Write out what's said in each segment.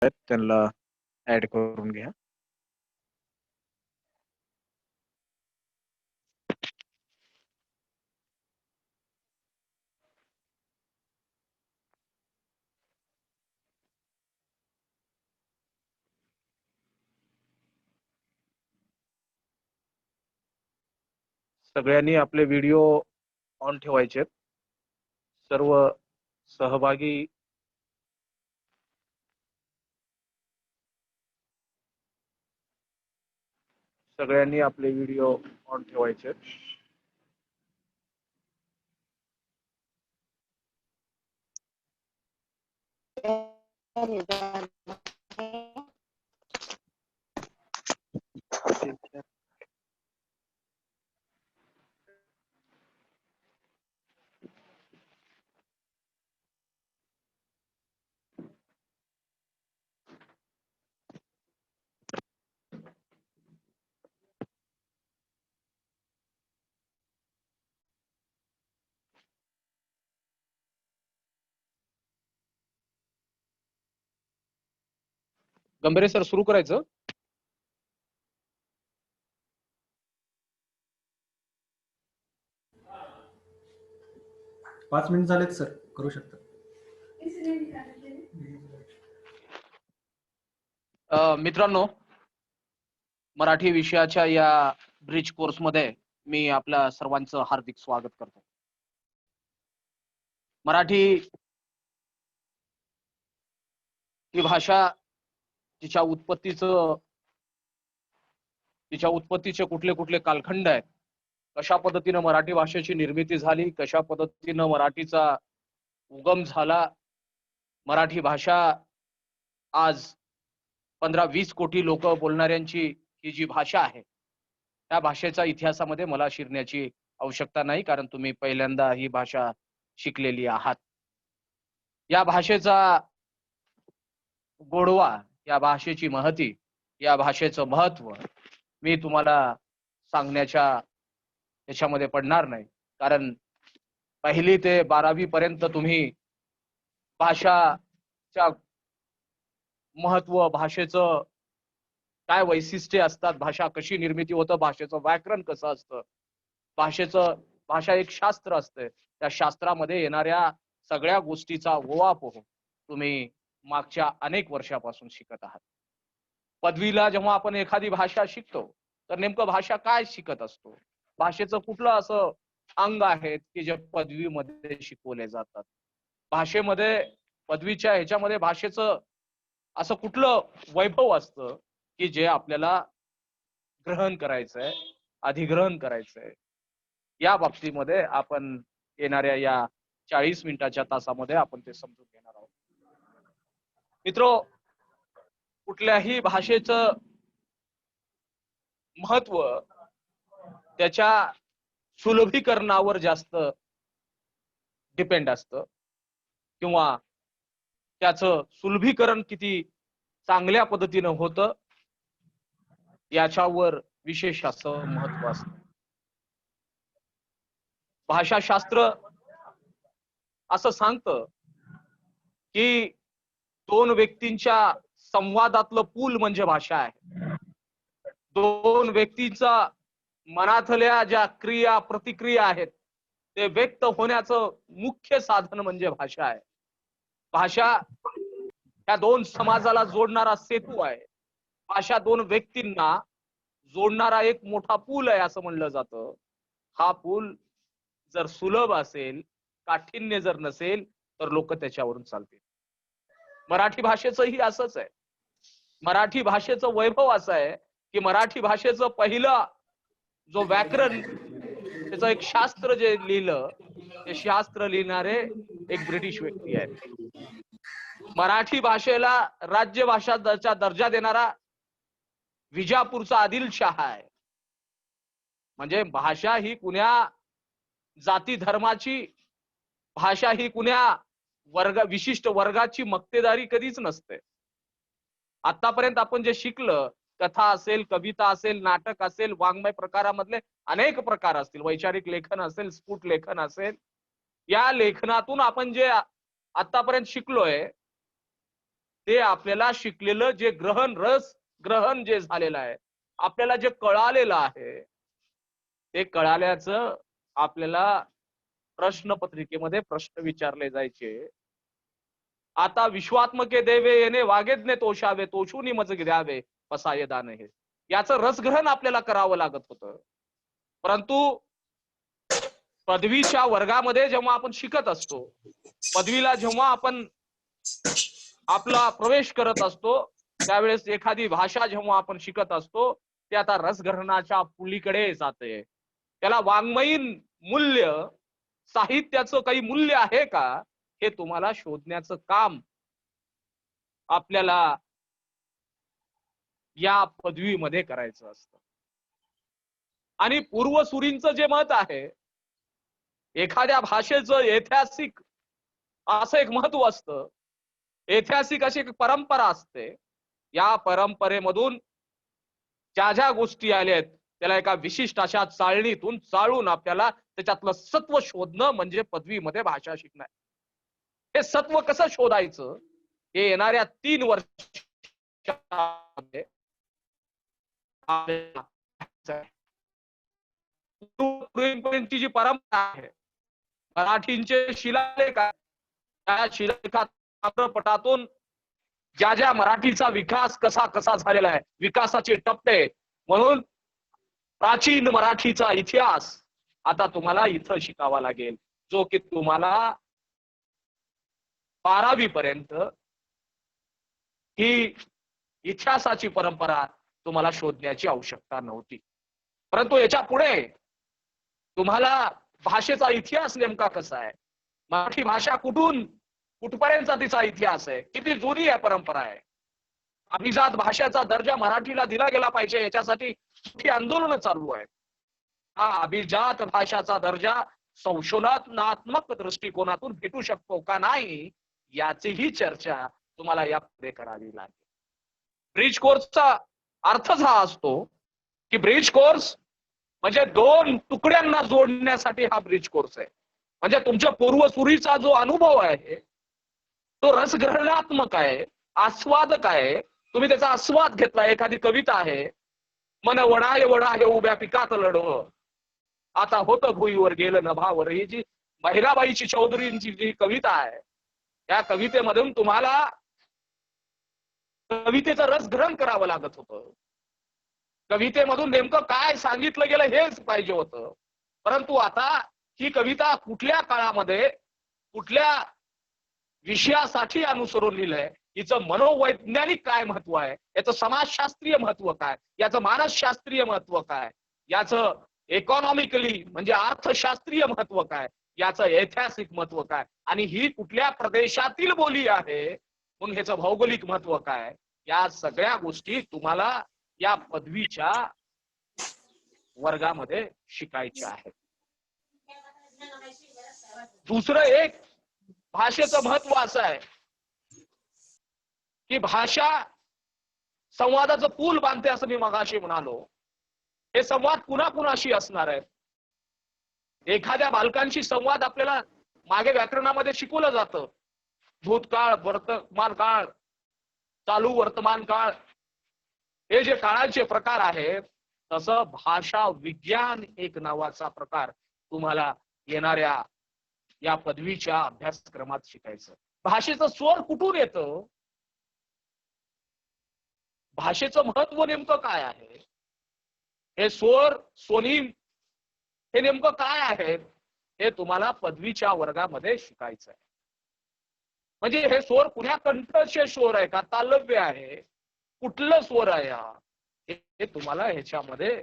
आहेत त्यांना ऍड करून घ्या. सगळ्यांनी आपले व्हिडिओ ऑन ठेवायचे. सर्व सहभागी सगळ्यांनी आपले व्हिडिओ ऑन ठेवायचे. गंभीरे सर सुरू करायचं. पाच मिनिट झालेत सर, करू शकता. मित्रांनो, मराठी विषयाच्या या ब्रिज कोर्स मध्ये मी आपल्या सर्वांचं हार्दिक स्वागत करतो. मराठी ही भाषा तिच्या उत्पत्तीचे कुठले कुठले कालखंड आहेत, कशा पद्धतीनं मराठी भाषेची निर्मिती झाली, कशा पद्धतीनं मराठीचा उगम झाला, मराठी भाषा आज 15-20 कोटी लोक बोलणाऱ्यांची ही जी भाषा आहे, त्या भाषेच्या इतिहासामध्ये मला शिरण्याची आवश्यकता नाही, कारण तुम्ही पहिल्यांदा ही भाषा शिकलेली आहात. या भाषेचा गोडवा, या भाषेची महती, या भाषेचं महत्व मी तुम्हाला सांगण्याच्या याच्यामध्ये पडणार नाही, कारण 1ली ते 12वी पर्यंत तुम्ही भाषाच्या महत्व, भाषेचं काय वैशिष्ट्ये असतात, भाषा कशी निर्मिती होतं, भाषेचं व्याकरण कसं असतं, भाषा एक शास्त्र असते, त्या शास्त्रामध्ये येणाऱ्या सगळ्या गोष्टीचा ओवापोह तुम्ही मागच्या अनेक वर्षापासून शिकत आहात. पदवीला जेव्हा आपण एखादी भाषा शिकतो तर नेमकं भाषा काय शिकत असतो, भाषेचं कुठलं असं अंग आहेत की जे पदवीमध्ये शिकवले जातात, भाषेमध्ये पदवीच्या ह्याच्यामध्ये भाषेचं असं कुठलं वैभव असतं की जे आपल्याला ग्रहण करायचंय, अधिग्रहण करायचंय. या बाबतीमध्ये आपण येणाऱ्या या 40 मिनिटाच्या तासामध्ये आपण ते समजून घेणार आहोत. मित्रो, कुठल्याही भाषेचं महत्व त्याच्या सुलभीकरणावर जास्त डिपेंड असतं, किंवा त्याचं सुलभीकरण किती चांगल्या पद्धतीनं होतं याच्यावर विशेष असं महत्व असतं. भाषाशास्त्र असं सांगतं की 2 व्यक्तींच्या संवादातलं पूल म्हणजे भाषा आहे. 2 व्यक्तींचा मनातल्या ज्या क्रिया प्रतिक्रिया आहेत ते व्यक्त होण्याचं मुख्य साधन म्हणजे भाषा आहे. भाषा या 2 समाजाला जोडणारा सेतू आहे. भाषा 2 व्यक्तींना जोडणारा एक मोठा पूल आहे असं म्हणलं जातं. हा पूल जर सुलभ असेल, काठिण्य जर नसेल तर लोक त्याच्यावरून चालतील. मराठी भाषेचंही असंच आहे. मराठी भाषेचं वैभव असं आहे की मराठी भाषेचं पहिलं जो व्याकरण, त्याचं एक शास्त्र जे लिहिलं, ते शास्त्र लिहिणारे एक ब्रिटिश व्यक्ती आहेत. मराठी भाषेला राज्यभाषाचा दर्जा देणारा विजापूरचा आदिलशाह आहे. म्हणजे भाषा ही कुण्या जाती धर्माची, भाषा ही कुण्या विशिष्ट वर्गाची मक्तेदारी कधीच नसते. आतापर्यंत आपण जे शिकलं, कथा असेल, कविता असेल, नाटक असेल, वाङ्मय प्रकारामधले अनेक प्रकार असतील, वैचारिक लेखन असेल, स्फुट लेखन असेल, या लेखनातून आपण जे आतापर्यंत शिकलोय ते आपल्याला शिकलेलं जे रस ग्रहण जे झालेलं आहे, आपल्याला जे कळालेलं आहे, ते कळाल्याचं आपल्याला प्रश्नपत्रिकेमध्ये प्रश्न विचारले जायचे. आता विश्वात्मके देवे येणे वागेदने तोषावे, तोषुनी मज द्यावे पसाये दान हे. याचं रसग्रहण आपल्याला करावं लागत होतं. परंतु पदवीच्या वर्गामध्ये जेव्हा आपण शिकत असतो, पदवीला जेव्हा आपण आपला प्रवेश करत असतो, त्यावेळेस एखादी भाषा जेव्हा आपण शिकत असतो, ते आता रसग्रहणाच्या पुलीकडे जाते. त्याला वाङ्मयीन मूल्य, साहित्याचं काही मूल्य आहे का, हे तुम्हाला शोधण्याचं काम आपल्याला या पदवीमध्ये करायचं असतं. आणि पूर्वसुरींचं जे मत आहे, एखाद्या भाषेचं ऐतिहासिक असं एक महत्व असतं, ऐतिहासिक अशी एक परंपरा असते. या परंपरेमधून ज्या ज्या गोष्टी आल्यात, त्याला एका विशिष्ट अशा चाळणीतून चाळून आपल्याला त्याच्यातलं सत्व शोधणं म्हणजे पदवीमध्ये भाषा शिकणं. हे सत्व कसं शोधायचं, हे येणाऱ्या 3 वर्षांमध्ये पूर्वीपर्यंतची जी परंपरा आहे, मराठींचे शिलालेख आहे, त्या शिलालेखात चित्रपटातून ज्या ज्या मराठीचा विकास कसा कसा झालेला आहे, विकासाचे टप्पे, म्हणून प्राचीन मराठीचा इतिहास आता तुम्हाला इथं शिकावा लागेल, जो की तुम्हाला 12वी पर्यंत ही इतिहासाची परंपरा तुम्हाला शोधण्याची आवश्यकता नव्हती. परंतु याच्या पुढे तुम्हाला भाषेचा इतिहास नेमका कसा आहे, मराठी भाषा कुठपर्यंतचा तिचा इतिहास आहे, किती जुनी आहे परंपरा आहे, अभिजात भाषेचा दर्जा मराठीला दिला गेला पाहिजे, याच्यासाठी मोठी आंदोलन चालू आहे. हा अभिजात भाषाचा दर्जा संशोधनात्मक दृष्टिकोनातून भेटू शकतो का नाही, याचीही चर्चा तुम्हाला यापुढे करावी लागेल. ब्रिज कोर्सचा अर्थच हा असतो की ब्रिज कोर्स म्हणजे 2 तुकड्यांना जोडण्यासाठी हा ब्रिज कोर्स आहे. म्हणजे तुमच्या पूर्वसुरीचा जो अनुभव आहे, तो रसग्रहणात्मक आहे, आस्वादक आहे. तुम्ही त्याचा आस्वाद घेतला. एखादी कविता आहे, मन वडा हे उभ्या पिकात लढव, आता होतं भुईवर गेलं नभावर, ही जी महिराबाईची चौधरींची जी कविता आहे, त्या कवितेमधून तुम्हाला कवितेचं रसग्रहण करावं लागत होतं. कवितेमधून नेमकं काय सांगितलं गेलं हेच पाहिजे होतं. परंतु आता ही कविता कुठल्या काळामध्ये कुठल्या विषयासाठी अनुसरून लिहिलंय, हिचं मनोवैज्ञानिक काय महत्व आहे, याचं समाजशास्त्रीय महत्व काय, याचं मानसशास्त्रीय महत्व काय, याचं इकॉनॉमिकली म्हणजे अर्थशास्त्रीय महत्व काय, याचं ऐतिहासिक महत्व काय, आणि ही कुठल्या प्रदेशातील बोली आहे म्हणून ह्याचं भौगोलिक महत्व काय, या सगळ्या गोष्टी तुम्हाला या पदवीच्या वर्गामध्ये शिकायच्या आहेत. दुसरं एक भाषेचं महत्व असं आहे की भाषा संवादाचं पूल बांधते, असं मी मगाशी म्हणालो. हे संवाद पुन्हा कुणाशी असणार आहेत. एखाद्या बालकांशी संवाद आपल्याला मागे व्याकरणामध्ये शिकवलं जातं. भूतकाळ, वर्तमान काळ, चालू वर्तमान काळ, हे जे काळाचे प्रकार आहेत, तसं भाषा विज्ञान एक नावाचा प्रकार तुम्हाला येणाऱ्या या पदवीच्या अभ्यासक्रमात शिकायचं. भाषेचं स्वर कुठून येतं, भाषेचं महत्व नेमकं काय आहे, हे स्वर स्वनिम हे नेमकं काय आहे, हे तुम्हाला पदवीच्या वर्गामध्ये शिकायचं आहे. म्हणजे हे स्वर कुण्या कंठचे स्वर आहे का, तालव्य आहे, कुठलं स्वर आहे, हे तुम्हाला ह्याच्यामध्ये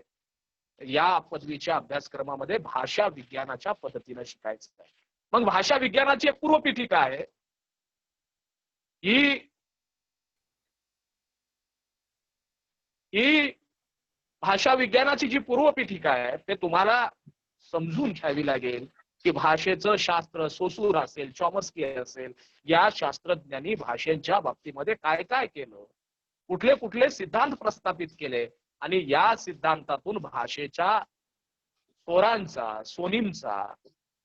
या पदवीच्या अभ्यासक्रमामध्ये भाषा विज्ञानाच्या पद्धतीने शिकायचं आहे. मग भाषा विज्ञानाची एक पूर्वपीठिका आहे. ही भाषा विज्ञानाची जी पूर्वपीठिका आहे, ते तुम्हाला समजून घ्यावी लागेल की भाषेचं शास्त्र सोसूर असेल, चॉमस्की असेल, या शास्त्रज्ञांनी भाषेच्या बाबतीमध्ये काय काय केलं, कुठले कुठले सिद्धांत प्रस्थापित केले, आणि या सिद्धांतातून भाषेच्या स्वरांचा, स्वनिमचा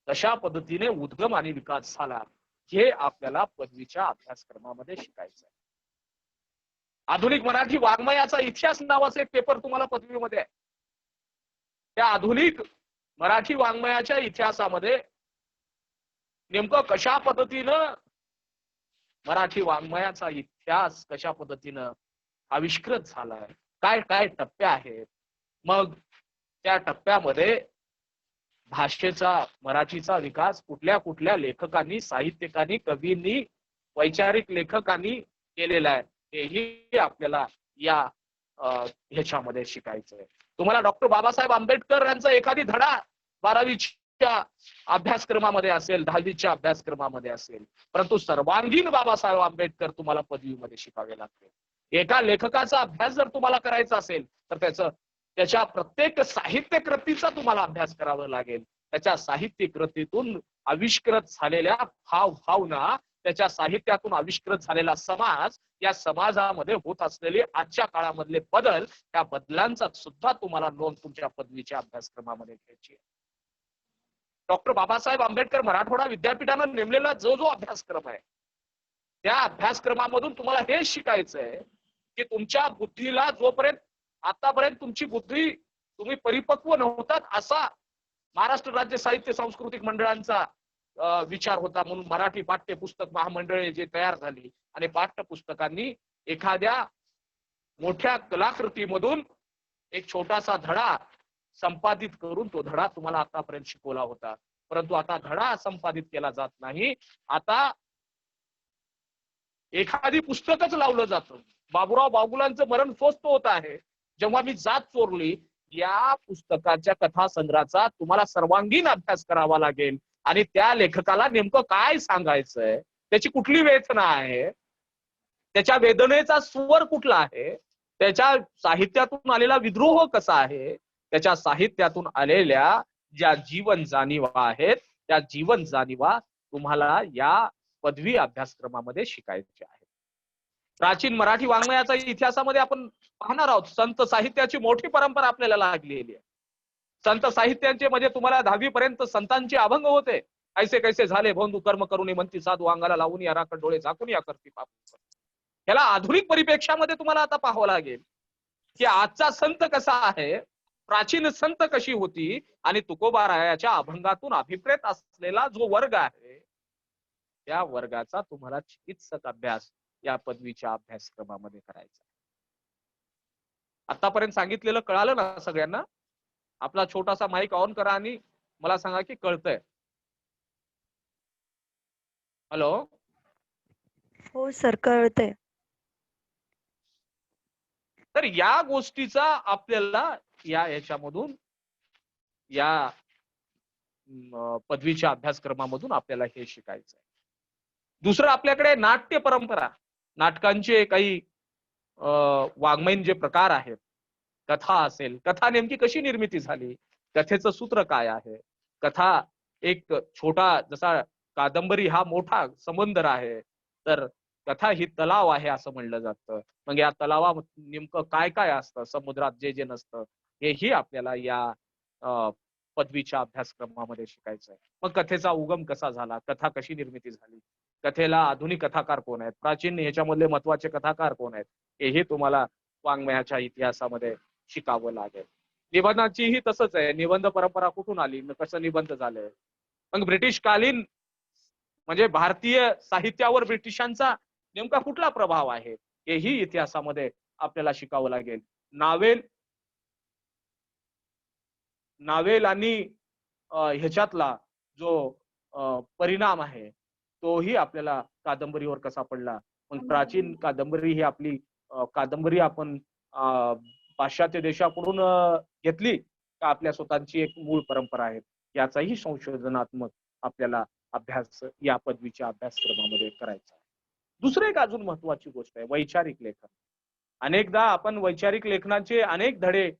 कशा पद्धतीने उद्गम आणि विकास झाला, हे आपल्याला पदवीच्या अभ्यासक्रमामध्ये शिकायचं आहे. आधुनिक मराठी वाङ्मयाचा इतिहास नावाचा एक पेपर तुम्हाला पदवीमध्ये आहे. त्या आधुनिक मराठी वाङ्मयाच्या इतिहासामध्ये नेमकं कशा पद्धतीनं मराठी वाङ्मयाचा इतिहास कशा पद्धतीनं आविष्कृत झालाय, काय काय टप्पे आहेत, मग त्या टप्प्यामध्ये भाषेचा मराठीचा विकास कुठल्या कुठल्या लेखकांनी, साहित्यिकांनी, कवींनी, वैचारिक लेखकांनी केलेला आहे, हेही आपल्याला या ह्याच्यामध्ये शिकायचं आहे. तुम्हाला डॉक्टर बाबासाहेब आंबेडकर यांचा एखादी धडा 12वीच्या अभ्यासक्रमामध्ये असेल, 10वीच्या अभ्यासक्रमामध्ये असेल, परंतु सर्वांगीण बाबासाहेब आंबेडकर तुम्हाला पदवीमध्ये शिकावे लागते. एका लेखकाचा अभ्यास जर तुम्हाला करायचा असेल तर त्याच्या प्रत्येक साहित्य कृतीचा तुम्हाला अभ्यास करावा लागेल. त्याच्या साहित्य कृतीतून आविष्कृत झालेल्या भावना, त्याच्या साहित्यातून आविष्कृत झालेला समाज, या समाजामध्ये होत असलेले आजच्या काळामधले बदल, त्या बदलांचा सुद्धा तुम्हाला नोंद तुमच्या पदवीच्या अभ्यासक्रमामध्ये घ्यायची आहे. डॉक्टर बाबासाहेब आंबेडकर मराठवाडा विद्यापीठानं नेमलेला जो अभ्यासक्रम आहे, त्या अभ्यासक्रमामधून तुम्हाला हे शिकायचं आहे की तुमच्या बुद्धीला जोपर्यंत आतापर्यंत तुमची बुद्धी तुम्ही परिपक्व नव्हतात असा महाराष्ट्र राज्य साहित्य सांस्कृतिक मंडळांचा विचार होता. म्हणून मराठी पाठ्यपुस्तक महामंडळे जे तयार झाली आणि पाठ्यपुस्तकांनी एखाद्या मोठ्या कलाकृतीमधून एक छोटासा धडा संपादित करून तो धडा तुम्हाला आतापर्यंत शिकवला होता. परंतु आता धडा संपादित केला जात नाही, आता एखादी पुस्तकच लावलं जातं. बाबूराव बागुलांचं मरण स्वस्त होत आहे, जेव्हा मी जात चोरली या पुस्तकाच्या कथासंग्रहाचा तुम्हाला सर्वांगीण अभ्यास करावा लागेल आणि त्या लेखकाला नेमकं काय सांगायचंय, त्याची कुठली वेदना आहे, त्याच्या वेदनेचा स्वर कुठला आहे, त्याच्या साहित्यातून आलेला विद्रोह कसा आहे, त्याच्या साहित्यातून आलेल्या ज्या जीवन जाणीवा आहेत त्या जीवन जाणीवा तुम्हाला या पदवी अभ्यासक्रमामध्ये शिकायच्या आहेत. प्राचीन मराठी वाङ्मयाचा इतिहासामध्ये आपण पाहणार आहोत संत साहित्याची मोठी परंपरा आपल्याला लागलेली आहे. संत साहित्यांचे म्हणजे तुम्हाला 10वी पर्यंत संतांचे अभंग होते. ऐसे कैसे झाले भोंदू कर्म करून म्हणती साधू अंगाला लावून या राखण डोळे झाकून या करती पाप. याला आधुनिक परिप्रेक्षामध्ये तुम्हाला आता पाहावं लागेल की आजचा संत कसा आहे, प्राचीन संत कशी होती आणि तुकोबारायाच्या अभंगातून अभिप्रेत असलेला जो वर्ग आहे त्या वर्गाचा तुम्हाला चिकित्सक अभ्यास या पदवीच्या अभ्यासक्रमामध्ये करायचा. आतापर्यंत सांगितलेलं कळालं ना सगळ्यांना? आपला छोटासा माईक ऑन करा आणि मला सांगा की कळतंय. हॅलो. हो सर, कळतंय. तर या गोष्टीचा आपल्याला याच्यामधून या पदवीच्या अभ्यासक्रमामधून आपल्याला हे शिकायचं आहे. दुसरं आपल्याकडे नाट्य परंपरा, नाटकांचे काही वाङ्मयीन जे प्रकार आहेत, कथा असेल, कथा नेमकी कशी निर्मिती झाली, कथेचं सूत्र काय आहे, कथा एक छोटा जसा कादंबरी हा मोठा समुद्र आहे तर कथा ही तलाव आहे असं म्हणलं जातं. मग या तलावा नेमकं काय काय असतं, समुद्रात जे जे नसतं हेही आपल्याला या पदवीच्या अभ्यासक्रमामध्ये शिकायचं आहे. मग कथेचा उगम कसा झाला, कथा कशी निर्मिती झाली, कथेला आधुनिक कथाकार कोण आहेत, प्राचीन ह्याच्यामधले महत्वाचे कथाकार कोण आहेत, हेही तुम्हाला वाङ्मयाच्या इतिहासामध्ये शिकावं लागेल. निबंधाचीही तसंच आहे. निबंध परंपरा कुठून आली, कसं निबंध झालंय. मग ब्रिटिश कालीन म्हणजे भारतीय साहित्यावर ब्रिटिशांचा नेमका कुठला प्रभाव आहे हेही इतिहासामध्ये आपल्याला शिकावं लागेल. नावेल आणि ह्याच्यातला जो परिणाम आहे तोही आपल्याला कादंबरीवर कसा पडला. मग प्राचीन कादंबरी ही आपली कादंबरी आपण पाश्चात्य देशाकडून घेतली का आपल्या स्वतःची एक मूळ परंपरा आहे, याचाही संशोधनात्मक आपल्याला अभ्यास या पदवीच्या अभ्यासक्रमामध्ये करायचा आहे. दुसरं एक अजून महत्वाची गोष्ट आहे वैचारिक लेखन. अनेकदा आपण वैचारिक लेखनाचे अनेक धडे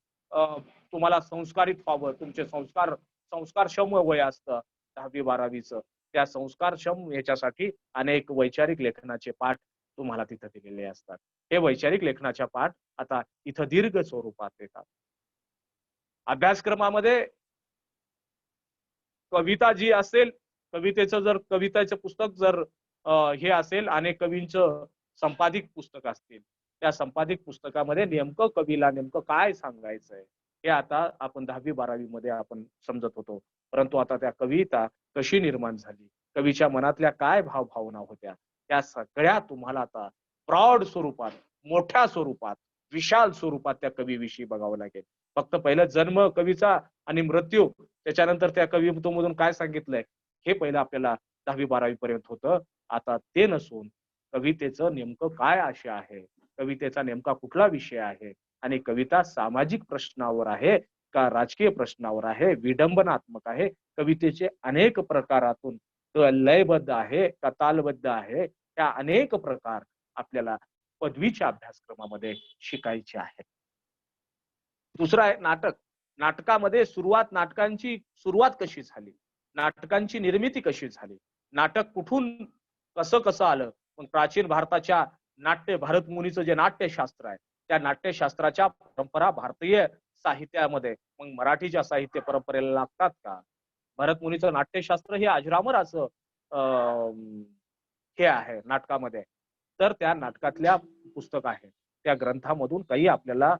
तुम्हाला संस्कारित व्हावं, तुमचे संस्कारक्षम वय असतं 10वी 12वीचं, त्या संस्कारक्षम याच्यासाठी अनेक वैचारिक लेखनाचे पाठ तुम्हाला तिथं दिलेले असतात. हे वैचारिक लेखनाच्या पाठ आता इथं दीर्घ स्वरूपात येतात. अभ्यासक्रमामध्ये कविता जी असेल, कवितेचं पुस्तक जर हे असेल, अनेक कवींचं संपादित पुस्तक असतील, त्या संपादित पुस्तकामध्ये नेमकं कवीला नेमकं काय सांगायचंय हे आता आपण 10वी-12वी मध्ये आपण समजत होतो. परंतु आता त्या कविता कशी निर्माण झाली, कवीच्या मनातल्या काय भावना होत्या, त्या सगळ्या तुम्हाला आता प्रौढ स्वरूपात, मोठ्या स्वरूपात, विशाल स्वरूपात त्या कवीविषयी बघावं लागेल. फक्त पहिलं जन्म कवीचा आणि मृत्यू, त्याच्यानंतर त्या कवित्वमधून काय सांगितलंय हे पहिलं आपल्याला 10वी-12वी पर्यंत होतं. आता ते नसून कवितेचं नेमकं काय आशय आहे, कवितेचा नेमका कुठला विषय आहे आणि कविता सामाजिक प्रश्नावर आहे का राजकीय प्रश्नावर आहे, विडंबनात्मक आहे, कवितेचे अनेक प्रकारातून लयबद्ध आहे का तालबद्ध आहे, त्या अनेक प्रकार आपल्याला पदवीच्या अभ्यासक्रमामध्ये शिकायचे आहेत. दुसरा आहे नाटक. नाटकामध्ये नाटकांची सुरुवात कशी झाली, नाटकांची निर्मिती कशी झाली, नाटक कुठून कसं कसं आलं. मग प्राचीन भारताच्या भारत मुनीचं जे नाट्यशास्त्र आहे त्या नाट्यशास्त्राच्या परंपरा भारतीय साहित्यामध्ये मग मराठीच्या साहित्य परंपरेला लागतात का? भरत मुनीचं नाट्यशास्त्र हे अजरामर असं हे आहे नाटकामध्ये. तर त्या नाटकातल्या पुस्तक आहे त्या ग्रंथामधून काही आपल्याला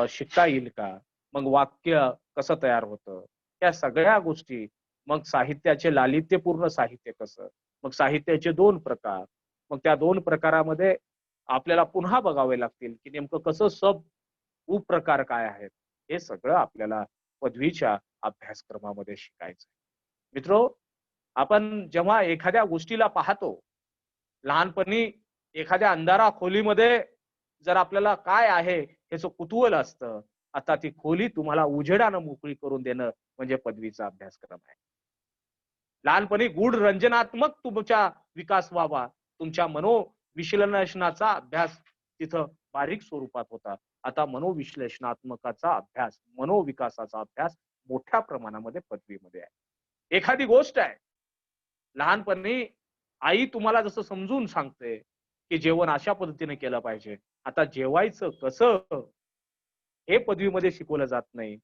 शिकता येईल का? मग वाक्य कसं तयार होतं, त्या सगळ्या गोष्टी. मग साहित्याचे लालित्यपूर्ण साहित्य कसं, मग साहित्याचे 2 प्रकार, मग त्या 2 प्रकारामध्ये आपल्याला पुन्हा बघावे लागतील की नेमकं कसं उपप्रकार काय आहेत. हे सगळं आपल्याला पदवीच्या अभ्यासक्रमामध्ये शिकायचं. मित्रो, आपण जेव्हा एखाद्या गोष्टीला पाहतो, लहानपणी एखाद्या अंधारा खोलीमध्ये जर आपल्याला काय आहे ह्याचं कुतूहल असतं, आता ती खोली तुम्हाला उजेडानं मोकळी करून देणं म्हणजे पदवीचा अभ्यासक्रम आहे. लहानपणी गूढ रंजनात्मक तुमचा विकास व्हावा, तुमच्या मनोविश्लेषणाचा अभ्यास तिथं बारीक स्वरूपात होता. आता मनोविश्लेषणात्मकाचा अभ्यास, मनोविकासाचा अभ्यास मोठ्या प्रमाणामध्ये पदवीमध्ये आहे. एखादी गोष्ट आहे, लहानपणी आई तुम्हाला जसं समजून सांगते की जेवण अशा पद्धतीने केलं पाहिजे, आता जेवायचं कसं हे पदवीमध्ये शिकवलं जात नाही.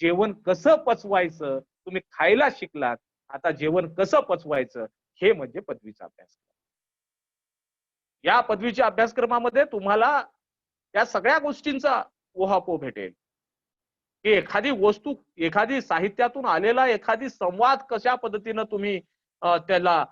जेवण कसं पचवायचं तुम्ही खायला शिकलात, आता जेवण कसं पचवायचं हे म्हणजे पदवीचा अभ्यासक्रम. या पदवीच्या अभ्यासक्रमामध्ये तुम्हाला या सगळ्या गोष्टींचा उहापोह भेटेल की एखादी वस्तू, एखादी साहित्यातून आलेला एखादी संवाद कशा पद्धतीनं तुम्ही त्याला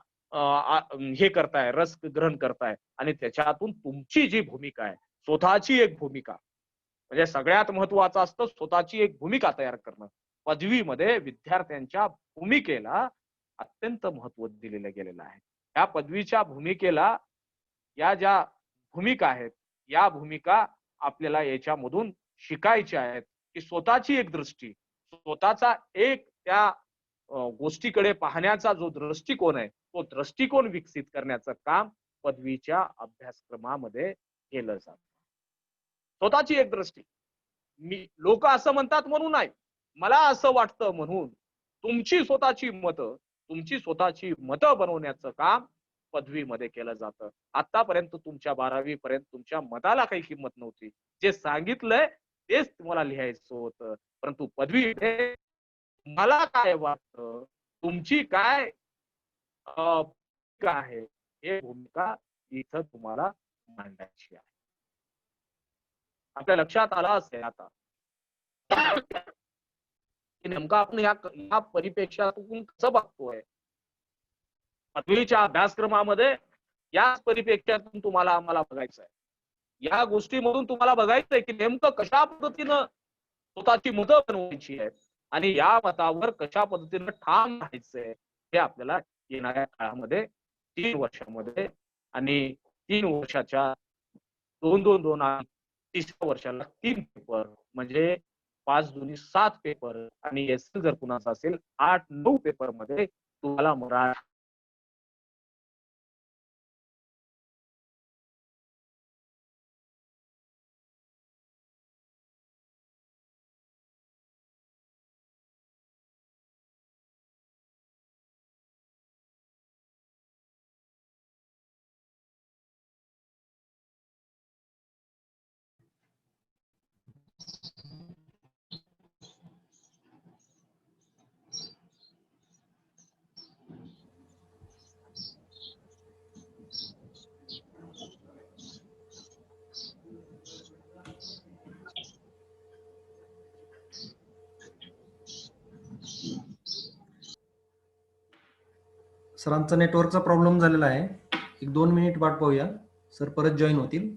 हे करताय, रस ग्रहण करताय आणि त्याच्यातून तुमची जी भूमिका आहे, स्वतःची एक भूमिका, म्हणजे सगळ्यात महत्वाचं असतं स्वतःची एक भूमिका तयार करणं. पदवीमध्ये विद्यार्थ्यांच्या भूमिकेला अत्यंत महत्व दिलेलं गेलेलं आहे. या पदवीच्या भूमिकेला या ज्या भूमिका आहेत, या भूमिका आपल्याला याच्यामधून शिकायच्या आहेत की स्वतःची एक दृष्टी, स्वतःचा एक त्या गोष्टीकडे पाहण्याचा जो दृष्टिकोन आहे तो दृष्टिकोन विकसित करण्याचं काम पदवीच्या अभ्यासक्रमामध्ये केलं जातं. स्वतःची एक दृष्टी, मी लोक असं म्हणतात म्हणून नाही, मला असं वाटतं म्हणून तुमची स्वतःची मतं बनवण्याचं काम पदवीमध्ये केलं जातं. आतापर्यंत तुमच्या 12वी पर्यंत तुमच्या मताला काही किंमत नव्हती, जे सांगितलंय तेच तुम्हाला लिहायचं होतं. परंतु पदवीमध्ये मला काय वाटतं, तुमची काय भूमिका आहे, हे भूमिका इथं तुम्हाला मांडायची आहे. आपल्या लक्षात आला असेल आता की नेमकं आपण या परिप्रेक्ष्यातून कसं बघतोय. पदवीच्या अभ्यासक्रमामध्ये याच परिप्रेक्ष्यातून तुम्हाला आम्हाला बघायचं आहे. या गोष्टीमधून तुम्हाला बघायचंय की नेमकं कशा पद्धतीनं स्वतःची मतं बनवायची आहेत आणि या मतावर कशा पद्धतीनं ठाम राहायचंय हे आपल्याला येणाऱ्या काळामध्ये 3 वर्षामध्ये आणि 3 वर्षाच्या 2-2-2 आणि 3 वर्षाला 3 पेपर म्हणजे 5 दुनी 7 पेपर आणि एसएल जर कुणाचा असेल 8-9 पेपर मध्ये तुम्हाला मराठी सरांचा नेटवर्कचा प्रॉब्लेम झालेला आहे. 1-2 मिनिट वाट पाहूया. सर परत जॉईन होतील.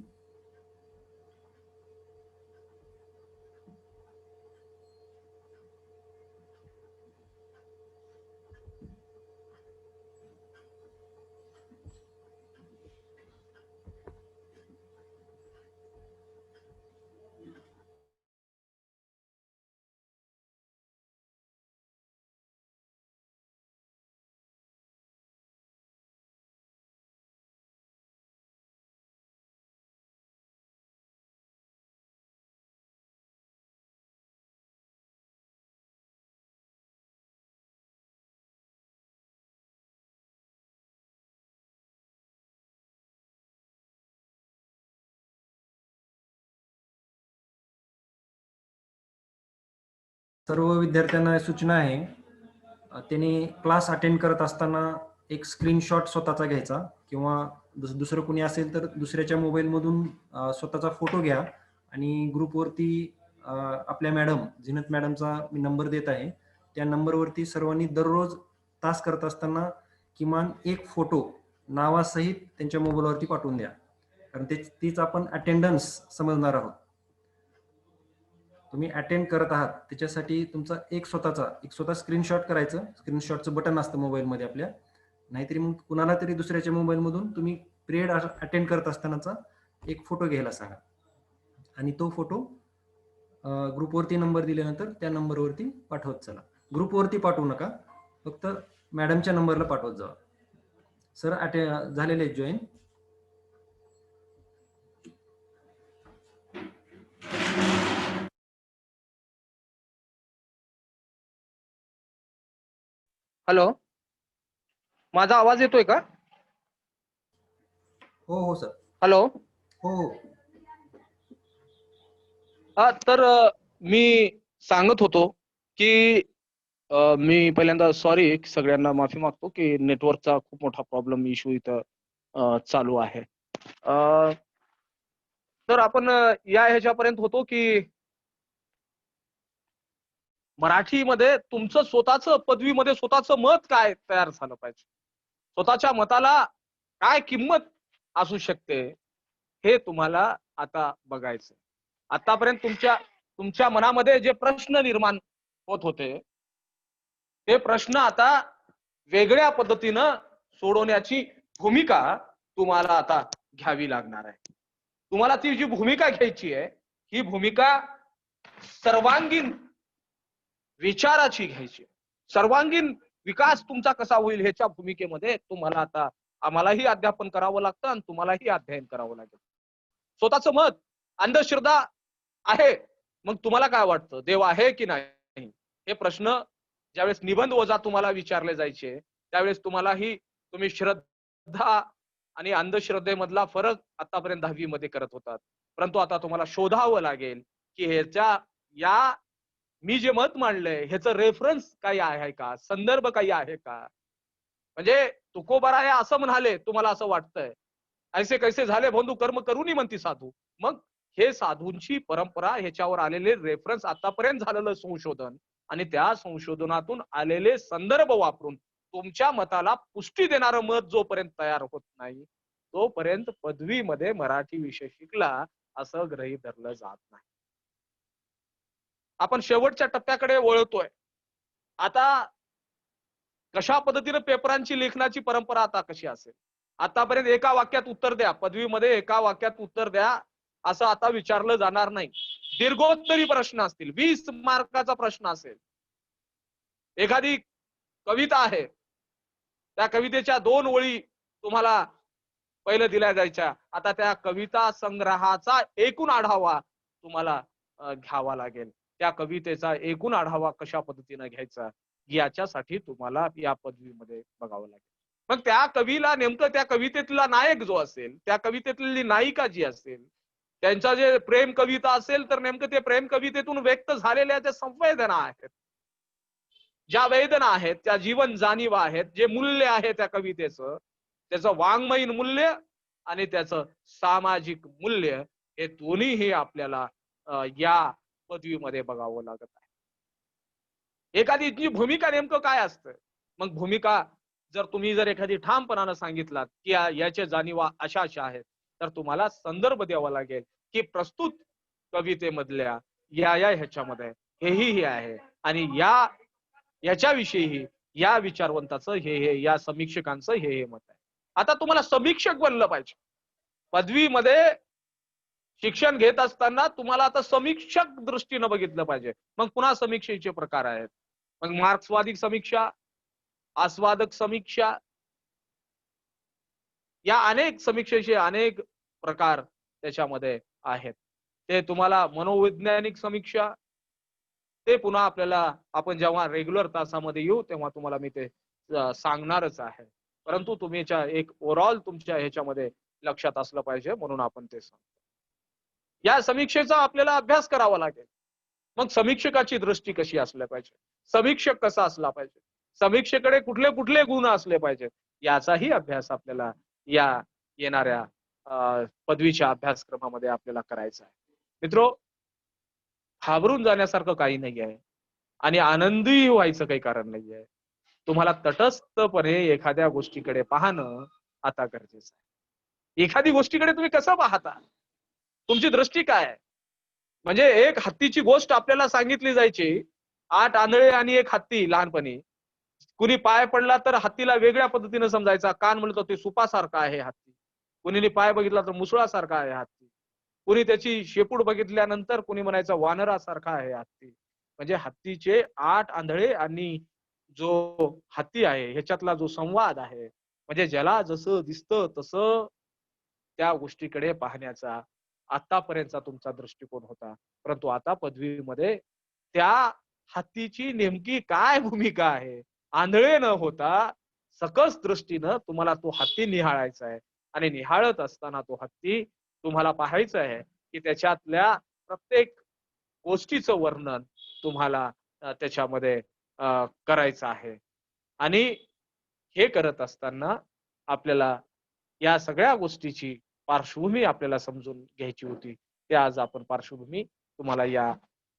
सर्व विद्यार्थ्यांना सूचना आहे, त्यांनी क्लास अटेंड करत असताना एक स्क्रीनशॉट स्वतःचा घ्यायचा किंवा दुसरं कोणी असेल तर दुसऱ्याच्या मोबाईलमधून स्वतःचा फोटो घ्या आणि ग्रुपवरती आपल्या मॅडम झिनत मॅडमचा मी नंबर देत आहे, त्या नंबरवरती सर्वांनी दररोज तास करत असताना किमान एक फोटो नावासहित त्यांच्या मोबाईलवरती पाठवून द्या, कारण तीच आपण अटेंडन्स समजणार आहोत. तुम्ही अटेंड करत आहात त्याच्यासाठी तुमचा एक स्वतः स्क्रीनशॉट करायचं. स्क्रीनशॉटचं बटन असतं मोबाईलमध्ये आपल्या, नाहीतरी मग कुणाला तरी दुसऱ्याच्या मोबाईलमधून तुम्ही पिरियड अटेंड करत असतानाचा एक फोटो घ्यायला सांगा आणि तो फोटो ग्रुपवरती नंबर दिल्यानंतर त्या नंबरवरती पाठवत चला. ग्रुपवरती पाठवू नका, फक्त मॅडमच्या नंबरला पाठवत जावा. सर झालेले आहेत जॉईन. हॅलो, माझा आवाज येतोय का? हो सर. हॅलो. हो. हा, तर मी सांगत होतो की मी पहिल्यांदा सॉरी, सगळ्यांना माफी मागतो की नेटवर्कचा खूप मोठा प्रॉब्लेम इश्यू इथं चालू आहे. तर आपण या ह्याच्यापर्यंत होतो की मराठीमध्ये तुमचं स्वतःचं पदवीमध्ये स्वतःचं मत काय तयार झालं पाहिजे, स्वतःच्या मताला काय किंमत असू शकते हे तुम्हाला आता बघायचं. आतापर्यंत तुमच्या मनामध्ये जे प्रश्न निर्माण होत होते ते प्रश्न आता वेगळ्या पद्धतीनं सोडवण्याची भूमिका तुम्हाला आता घ्यावी लागणार आहे. तुम्हाला ती जी भूमिका घ्यायची आहे ही भूमिका सर्वांगीण विचाराची घ्यायची. सर्वांगीण विकास तुमचा कसा होईल ह्याच्या भूमिकेमध्ये तुम्हाला आता आम्हालाही अध्यापन करावं लागतं आणि तुम्हालाही अध्ययन करावं लागेल. स्वतःचं मत, अंधश्रद्धा आहे, मग तुम्हाला काय वाटतं देव आहे की नाही, हे प्रश्न ज्यावेळेस निबंध वजा तुम्हाला विचारले जायचे त्यावेळेस तुम्ही श्रद्धा आणि अंधश्रद्धेमधला फरक आतापर्यंत 10वी मध्ये करत होतात, परंतु आता तुम्हाला शोधावं लागेल की या मी जे मत मांडलंय ह्याचं रेफरन्स काही आहे का, संदर्भ काही आहे का. म्हणजे तुकोबाराय असं म्हणाले, तुम्हाला असं वाटतंय ऐसे कैसे झाले बंधू कर्म करूनी म्हणती साधू. मग हे साधूंची परंपरा, ह्याच्यावर आलेले रेफरन्स, आतापर्यंत झालेलं संशोधन आणि त्या संशोधनातून आलेले संदर्भ वापरून तुमच्या मताला पुष्टी देणारं मत जोपर्यंत तयार होत नाही तोपर्यंत पदवीमध्ये मराठी विषय शिकला असं गृहीत धरलं जात नाही. आपण शेवटच्या टप्प्याकडे वळतोय. आता कशा पद्धतीने पेपरांची लेखनाची परंपरा आता कशी असेल, आतापर्यंत एका वाक्यात उत्तर द्या, पदवीमध्ये एका वाक्यात उत्तर द्या असं आता विचारलं जाणार नाही. दीर्घोत्तरी प्रश्न असतील, 20 मार्काचा प्रश्न असेल. एखादी कविता आहे, त्या कवितेच्या 2 ओळी तुम्हाला पहिले दिल्या जायच्या, आता त्या कविता संग्रहाचा एकूण आढावा तुम्हाला घ्यावा लागेल. त्या कवितेचा एकूण आढावा कशा पद्धतीने घ्यायचा याच्यासाठी तुम्हाला या पदवीमध्ये बघावं लागेल. मग त्या कवीला नेमकं त्या कवितेतला नायक जो असेल, त्या कवितेतली नायिका जी असेल, त्यांचा जे प्रेम कविता असेल तर नेमकं ते प्रेम कवितेतून व्यक्त झालेल्या ज्या संवेदना आहेत, ज्या वेदना आहेत, त्या जीवन जाणीवा आहेत, जे मूल्य आहे त्या कवितेचं, त्याचं वाङ्मयीन मूल्य आणि त्याचं सामाजिक मूल्य, हे दोन्हीही आपल्याला या पदवीमध्ये बघावं लागत आहे. एखादी भूमिका नेमकं काय असतं, मग भूमिका जर तुम्ही जर एखादी ठामपणानं सांगितलात की याच्या जाणीवा अशा अशा आहेत, तर तुम्हाला संदर्भ द्यावा लागेल की प्रस्तुत कवितेमधल्या या ह्याच्यामध्ये हे आहे आणि याच्याविषयीही या विचारवंताचं हे या समीक्षकांचं हे मत आहे. आता तुम्हाला समीक्षक बनलं पाहिजे. पदवीमध्ये शिक्षण घेत असताना तुम्हाला आता समीक्षक दृष्टीनं बघितलं पाहिजे. मग पुन्हा समीक्षेचे प्रकार आहेत. मग मार्क्सवादी समीक्षा, आस्वादक समीक्षा, या अनेक समीक्षेचे अनेक प्रकार त्याच्यामध्ये आहेत. ते तुम्हाला मनोवैज्ञानिक समीक्षा, ते पुन्हा आपल्याला आपण जेव्हा रेग्युलर तासामध्ये येऊ तेव्हा तुम्हाला मी ते सांगणारच आहे. परंतु तुम्ही एक ओव्हरऑल तुमच्या ह्याच्यामध्ये लक्षात असलं पाहिजे म्हणून आपण ते सांगतो. या समीक्षेचा आपल्याला अभ्यास करावा लागेल. मग समीक्षकाची दृष्टी कशी असली पाहिजे, समीक्षक कसा असला पाहिजे, समीक्षेकडे कुठले कुठले गुण असले पाहिजेत, याचाही अभ्यास आपल्याला या येणाऱ्या पदवीच्या अभ्यासक्रमामध्ये आपल्याला करायचा आहे. मित्रो, घाबरून जाण्यासारखं काही नाही आहे आणि आनंदी व्हायचं काही कारण नाही आहे. तुम्हाला तटस्थपणे एखाद्या गोष्टीकडे पाहणं आता गरजेचं आहे. एखादी गोष्टीकडे तुम्ही कसं पाहता, तुमची दृष्टी काय आहे? म्हणजे एक हत्तीची गोष्ट आपल्याला सांगितली जायची, 8 आंधळे आणि एक हत्ती. लहानपणी कुणी पाय पडला तर हत्तीला वेगळ्या पद्धतीने समजायचा. कान म्हणतो ते सुपासारखा आहे हत्ती, कुणी पाय बघितला तर मुसळासारखा आहे हत्ती, कुणी त्याची शेपूट बघितल्यानंतर कुणी म्हणायचं वानरासारखा आहे हत्ती. म्हणजे हत्तीचे 8 आंधळे आणि जो हत्ती आहे ह्याच्यातला जो संवाद आहे, म्हणजे ज्याला जसं दिसतं तसं त्या गोष्टीकडे पाहण्याचा आतापर्यंतचा तुमचा दृष्टिकोन होता. परंतु आता पदवीमध्ये त्या हत्तीची नेमकी काय भूमिका आहे, आंधळे न होता सकस दृष्टीनं तुम्हाला तो हत्ती निहाळायचा आहे आणि निहाळत असताना तो हत्ती तुम्हाला पाहायचा आहे की त्याच्यातल्या प्रत्येक गोष्टीचं वर्णन तुम्हाला त्याच्यामध्ये करायचं आहे. आणि हे करत असताना आपल्याला या सगळ्या गोष्टीची पार्श्वभूमी आपल्याला समजून घ्यायची होती. ते आज आपण पार्श्वभूमी तुम्हाला या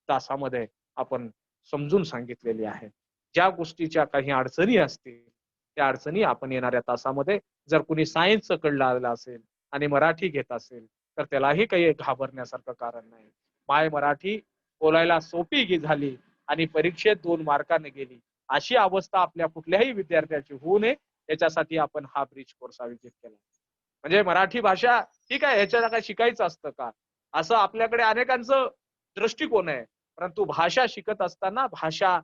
तासामध्ये आपण समजून सांगितलेली आहे. ज्या गोष्टीच्या काही अडचणी असतील त्या अडचणी आपण येणाऱ्या तासामध्ये, जर कुणी सायन्स कडलं आलं असेल आणि मराठी घेत असेल तर त्यालाही काही घाबरण्यासारखं कारण नाही. माय मराठी बोलायला सोपी झाली आणि परीक्षेत 2 मार्काने गेली, अशी अवस्था आपल्या कुठल्याही विद्यार्थ्याची होऊ नये याच्यासाठी आपण हा ब्रिज कोर्स आयोजित केला. म्हणजे मराठी भाषा ठीक आहे, ह्याच्याला काय शिकायचं असतं का, असं आपल्याकडे अनेकांचं दृष्टिकोन आहे. परंतु भाषा शिकत असताना भाषा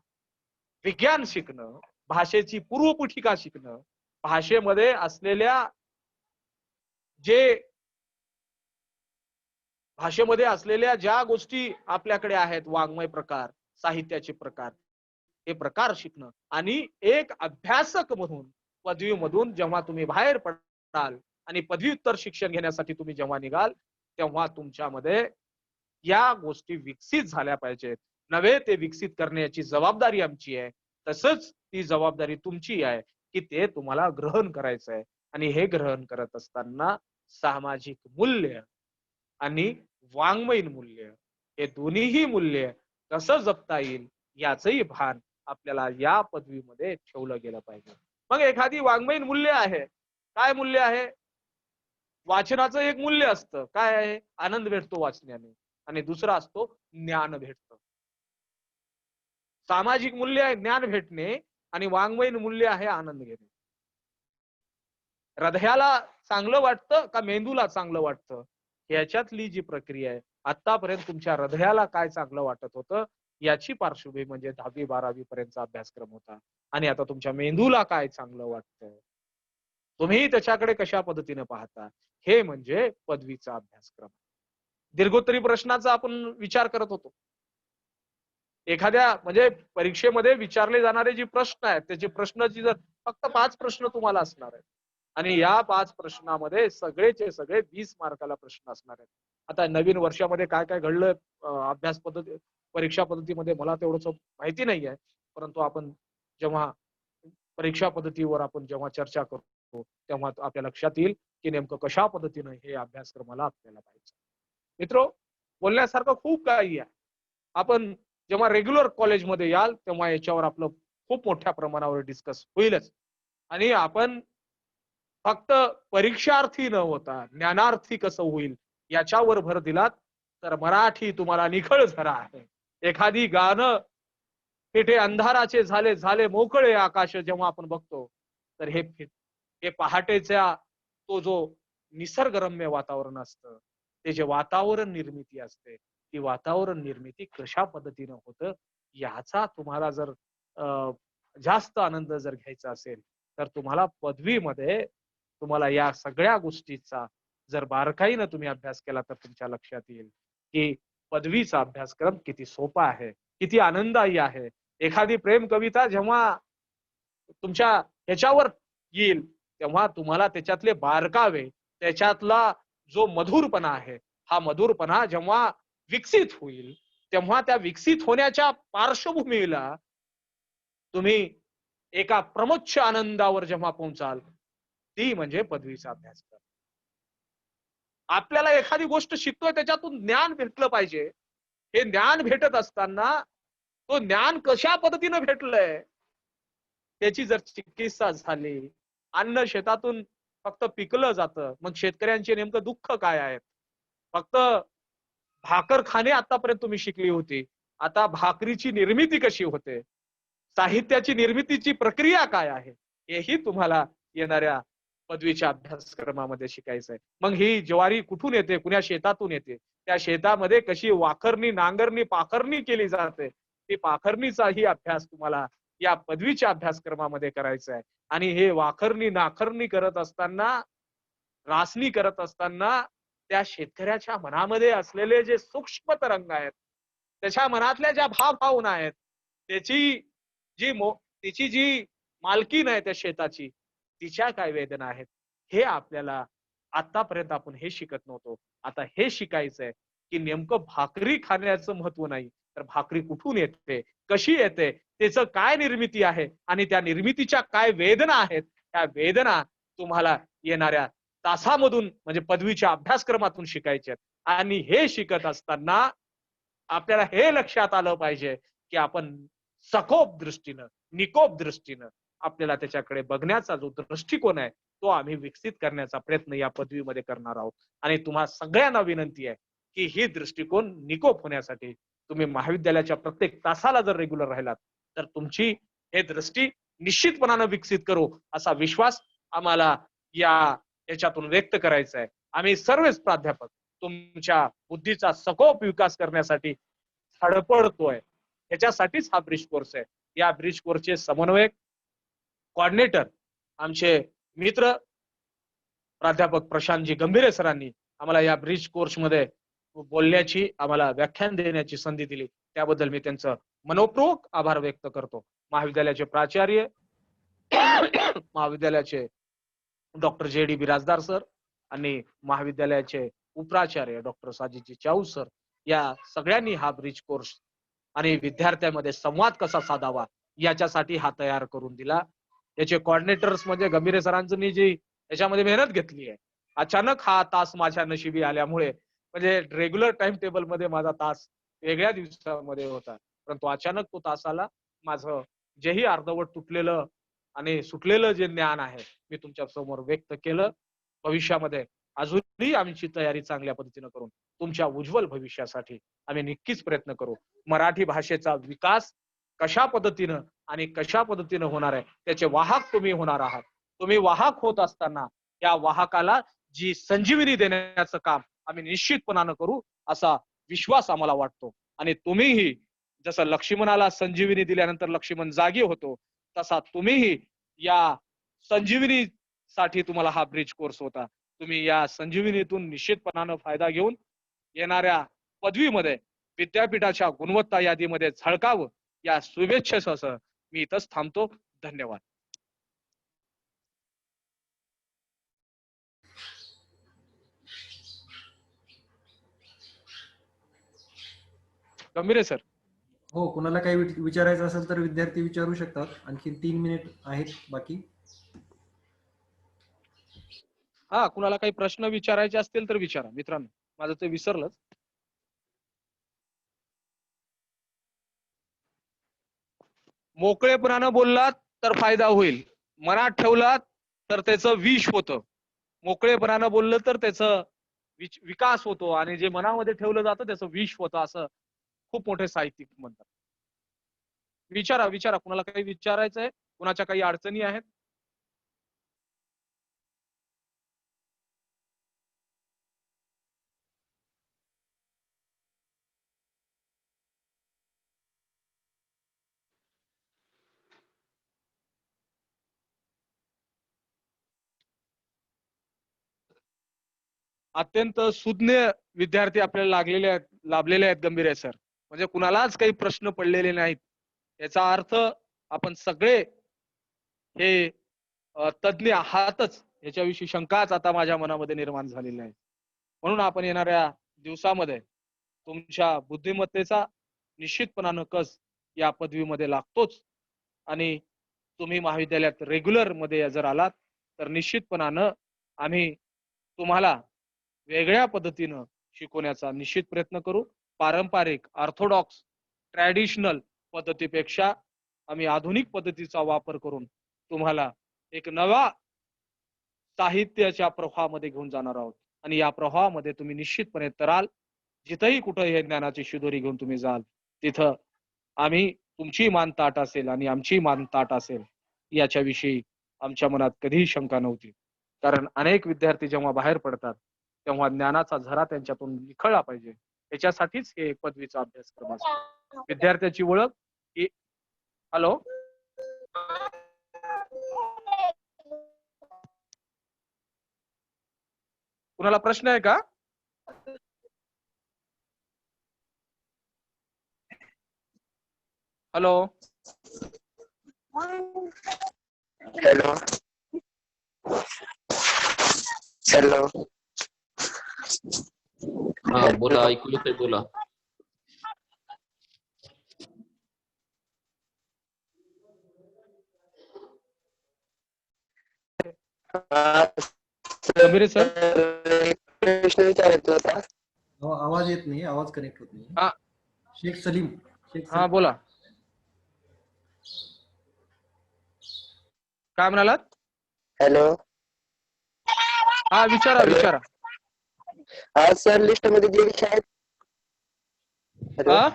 विज्ञान शिकणं, भाषेची पूर्वपीठिका शिकणं, भाषेमध्ये असलेल्या ज्या गोष्टी आपल्याकडे आहेत, वाङ्मय प्रकार, साहित्याचे प्रकार, हे प्रकार शिकणं आणि एक अभ्यासक म्हणून पदवीमधून जेव्हा तुम्ही बाहेर पडाल आणि पदव्युत्तर शिक्षण घेण्यासाठी तुम्ही जेव्हा निघाल तेव्हा तुमच्यामध्ये या गोष्टी विकसित झाल्या पाहिजेत. नव्हे ते विकसित करण्याची जबाबदारी आमची आहे. तसंच ती जबाबदारी तुमची आहे की ते तुम्हाला ग्रहण करायचं आहे. आणि हे ग्रहण करत असताना सामाजिक मूल्य आणि वाङ्मयीन मूल्य, हे दोन्हीही मूल्य कसं जपता येईल याचंही भान आपल्याला या पदवीमध्ये ठेवलं गेलं पाहिजे. मग एखादी वाङ्मयीन मूल्य आहे, काय मूल्य आहे? वाचनाचं एक मूल्य असतं, काय आहे? आनंद भेटतो वाचण्याने, आणि दुसरा असतो ज्ञान भेटतं. सामाजिक मूल्य आहे ज्ञान भेटणे आणि वाङ्मयीन मूल्य आहे आनंद घेणे. हृदयाला चांगलं वाटतं का मेंदूला चांगलं वाटतं, ह्याच्यातली जी प्रक्रिया आहे, आतापर्यंत तुमच्या हृदयाला काय चांगलं वाटत होतं याची पार्श्वभूमी म्हणजे 10वी 12वी पर्यंतचा अभ्यासक्रम होता. आणि आता तुमच्या मेंदूला काय चांगलं वाटतं, तुम्ही त्याच्याकडे कशा पद्धतीने पाहता, हे म्हणजे पदवीचा अभ्यासक्रम. दीर्घोत्तरी प्रश्नाचा आपण विचार करत होतो. एखाद्या म्हणजे परीक्षेमध्ये विचारले जाणारे जे प्रश्न आहेत त्याची प्रश्नाची जर फक्त 5 प्रश्न तुम्हाला असणार आहेत आणि या 5 प्रश्नामध्ये सगळेचे सगळे 20 मार्काला प्रश्न असणार आहेत. आता नवीन वर्षामध्ये काय काय घडलं अभ्यास पद्धती परीक्षा पद्धतीमध्ये मला तेवढंच माहिती नाही आहे. परंतु आपण जेव्हा परीक्षा पद्धतीवर आपण जेव्हा चर्चा करतो तेव्हा आपल्या लक्षात येईल की नेमकं कशा पद्धतीने हे अभ्यासक्रमाला आपल्याला पाहिजे. मित्रो, बोलण्यासारखं खूप काही आहे. आपण जेव्हा रेग्युलर कॉलेजमध्ये याल तेव्हा याच्यावर आपलं खूप मोठ्या प्रमाणावर डिस्कस होईलच. आणि आपण फक्त परीक्षार्थी न होता ज्ञानार्थी कसं होईल याच्यावर भर दिलात तर मराठी तुम्हाला निखळ झरा आहे. एखादी गाणं पेटे अंधाराचे झाले झाले मोकळे आकाश जेव्हा आपण बघतो तर हे पहाटेच्या तो जो निसर्गरम्य वातावरण असतं ते जे वातावरण निर्मिती असते ती वातावरण निर्मिती कशा पद्धतीनं होतं याचा तुम्हाला जर जास्त आनंद जर घ्यायचा असेल तर तुम्हाला पदवीमध्ये तुम्हाला या सगळ्या गोष्टीचा जर बारकाईनं तुम्ही अभ्यास केला तर तुमच्या लक्षात येईल की पदवीचा अभ्यासक्रम किती सोपा आहे, किती आनंददायी आहे. एखादी प्रेम कविता जेव्हा तुमच्या ह्याच्यावर येईल तेव्हा तुम्हाला त्याच्यातले बारकावे, त्याच्यातला जो मधुरपणा आहे, हा मधुरपणा जेव्हा विकसित होईल तेव्हा त्या विकसित होण्याच्या पार्श्वभूमीला तुम्ही एका प्रमोच्च आनंदावर जेव्हा पोहोचाल ती म्हणजे पदवीचा अभ्यासक्रम. आपल्याला एखादी गोष्ट शिकतोय त्याच्यातून ज्ञान भेटलं पाहिजे. हे ज्ञान भेटत असताना तो ज्ञान कशा पद्धतीनं भेटलंय त्याची जर चिकित्सा झाली, अन्न शेतातून फक्त पिकलं जातं, मग शेतकऱ्यांचे नेमकं दुःख काय आहे? फक्त भाकर खाणे आतापर्यंत तुम्ही शिकली होती, आता भाकरीची निर्मिती कशी होते, साहित्याची निर्मितीची प्रक्रिया काय आहे, हेही तुम्हाला येणाऱ्या पदवीच्या अभ्यासक्रमामध्ये शिकायचंय. मग ही ज्वारी कुठून येते, कुण्या शेतातून येते, त्या शेतामध्ये कशी वाखरणी, नांगरणी, पाखरणी केली जाते, ती पाखरणीचाही अभ्यास तुम्हाला या पदवीच्या अभ्यासक्रमामध्ये करायचा आहे. आणि हे वाखरणी नाखरणी करत असताना, रासनी करत असताना त्या शेतकऱ्याच्या मनामध्ये असलेले जे सूक्ष्म तरंग आहेत, त्याच्या मनातल्या ज्या भावना आहेत, त्याची जी मालकीन आहे त्या शेताची, तिच्या काय वेदना आहेत, हे आपल्याला आतापर्यंत आपण हे शिकत नव्हतो. आता हे शिकायचंय की नेमकं भाकरी खाण्याचं महत्व नाही तर भाकरी कुठून येते, कशी येते, त्याचं काय निर्मिती आहे आणि त्या निर्मितीच्या काय वेदना आहेत, त्या वेदना तुम्हाला येणाऱ्या तासामधून म्हणजे पदवीच्या अभ्यासक्रमातून शिकायचे. आणि हे शिकत असताना आपल्याला हे लक्षात आलं पाहिजे की आपण सखोप दृष्टीनं, निकोप दृष्टीनं आपल्याला त्याच्याकडे बघण्याचा जो दृष्टिकोन आहे तो आम्ही विकसित करण्याचा प्रयत्न या पदवीमध्ये करणार आहोत. आणि तुम्हा सगळ्यांना विनंती आहे की ही दृष्टिकोन निकोप होण्यासाठी तुम्ही महाविद्यालयाच्या प्रत्येक तासाला जर रेग्युलर राहिलात तर तुमची हे दृष्टी निश्चितपणानं विकसित करू असा विश्वास आम्हाला याच्यातून व्यक्त करायचा आहे. आम्ही सर्वच प्राध्यापक तुमच्या बुद्धीचा सखोप विकास करण्यासाठी धडपडतोय. त्याच्यासाठीच हा ब्रिज कोर्स आहे. या ब्रिज कोर्सचे समन्वयक, कोऑर्डिनेटर आमचे मित्र प्राध्यापक प्रशांतजी गंभीरे सरांनी आम्हाला या ब्रिज कोर्स मध्ये बोलण्याची, आम्हाला व्याख्यान देण्याची संधी दिली, त्याबद्दल मी त्यांचं मनोपूर्वक आभार व्यक्त करतो. महाविद्यालयाचे प्राचार्य, महाविद्यालयाचे डॉक्टर जे.डी. बिराजदार सर आणि महाविद्यालयाचे उपप्राचार्य डॉक्टर साजिदजी चाऊ सर, या सगळ्यांनी हा ब्रिज कोर्स आणि विद्यार्थ्यांमध्ये संवाद कसा साधावा याच्यासाठी हा तयार करून दिला. याचे कोऑर्डिनेटर्स म्हणजे गंभीरे सरांनी जी याच्यामध्ये मेहनत घेतली आहे. अचानक हा तास माझ्या नशिबी आल्यामुळे, म्हणजे रेग्युलर टाइम टेबल मध्ये माझा तास वेगळ्या दिवसामध्ये होता, परंतु अचानक तो तास आला. माझं जेही अर्धवट तुटलेलं आणि सुटलेलं जे ज्ञान आहे मी तुमच्या समोर व्यक्त केलं. भविष्यामध्ये अजूनही आमची तयारी चांगल्या पद्धतीने करून तुमच्या उज्ज्वल भविष्यासाठी आम्ही नक्कीच प्रयत्न करू. मराठी भाषेचा विकास कशा पद्धतीनं आणि कशा पद्धतीनं होणार आहे त्याचे वाहक तुम्ही होणार आहात. तुम्ही वाहक होत असताना या वाहकाला जी संजीवनी देण्याचं काम आम्ही निश्चितपणानं करू असा विश्वास आम्हाला वाटतो. आणि तुम्हीही जसं लक्ष्मणाला संजीवनी दिल्यानंतर लक्ष्मण जागी होतो, तसा तुम्हीही या संजीवनीसाठी तुम्हाला हा ब्रिज कोर्स होता. तुम्ही या संजीवनीतून निश्चितपणानं फायदा घेऊन येणाऱ्या पदवीमध्ये विद्यापीठाच्या गुणवत्ता यादीमध्ये झळकावं या शुभेच्छेसह मी इथंच थांबतो. धन्यवाद. गंभीरे सर. हो, कुणाला काही विचारायचं असेल तर विद्यार्थी विचारू शकतात. आणखी 3 मिनिट आहेत बाकी. हा, कुणाला काही प्रश्न विचारायचे असतील तर विचारा मित्रांनो, माझं ते विसरलंच. मोकळेपणानं बोललात तर फायदा होईल. मनात ठेवलात तर त्याचं विष होतं, मोकळेपणानं बोललं तर त्याचं विकास होतो, आणि जे मनामध्ये ठेवलं जातं त्याचं विष होतं, असं खूप मोठे साहित्यिक म्हणतात. विचारा विचारा, कुणाला काही विचारायचंय, कुणाच्या काही अडचणी आहेत? अत्यंत सुज्ञ विद्यार्थी आपल्याला लाभलेले आहेत गंभीर सर. म्हणजे कुणालाच काही प्रश्न पडलेले नाहीत. याचा अर्थ आपण सगळे हे तज्ञ आहातच, याच्याविषयी शंकाच आता माझ्या मनामध्ये निर्माण झालेली आहे. म्हणून आपण येणाऱ्या दिवसामध्ये तुमच्या बुद्धिमत्तेचा निश्चितपणानं कस या पदवीमध्ये लागतोच, आणि तुम्ही महाविद्यालयात रेग्युलर मध्ये जर आलात तर निश्चितपणानं आम्ही तुम्हाला वेगळ्या पद्धतीनं शिकवण्याचा निश्चित प्रयत्न करू. पारंपरिक ऑर्थोडॉक्स ट्रॅडिशनल पद्धतीपेक्षा आम्ही आधुनिक पद्धतीचा वापर करून तुम्हाला एक नवा साहित्याच्या प्रवाहामध्ये घेऊन जाणार आहोत, आणि या प्रवाहामध्ये तुम्ही निश्चितपणे तराल. जिथंही कुठं हे ज्ञानाची शिदोरी घेऊन तुम्ही जाल तिथं आम्ही तुमची मान ताट असेल आणि आमची मान ताट असेल, याच्याविषयी आमच्या मनात कधीही शंका नव्हती. कारण अनेक विद्यार्थी जेव्हा बाहेर पडतात तेव्हा ज्ञानाचा झरा त्यांच्यातून निखळला पाहिजे, याच्यासाठीच हे पदवीचा अभ्यासक्रम असतो. विद्यार्थ्याची ओळख ही हॅलो कुणाला प्रश्न आहे का? हॅलो हॅलो हॅलो हा बोला, ऐकू येतंय, बोला. गंभीरे सर, प्रश्न विचारायचा होता. आवाज येत नाही, आवाज कनेक्ट होत नाही. हा शेख सलीम. हा बोला, काय म्हणालात? हॅलो हा विचारा विचारा. आज सर लिस्ट मध्ये जे विषय आहेत. हॅलो हा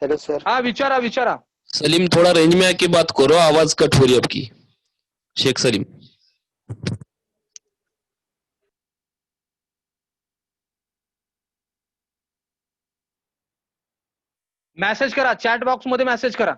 हॅलो सर. हा विचारा विचारा. सलीम, थोड़ा रेंज में आके बात करो, आवाज कट हो रही है आपकी. शेख सलीम. मेसेज करा, चॅट बॉक्स मध्ये मेसेज करा.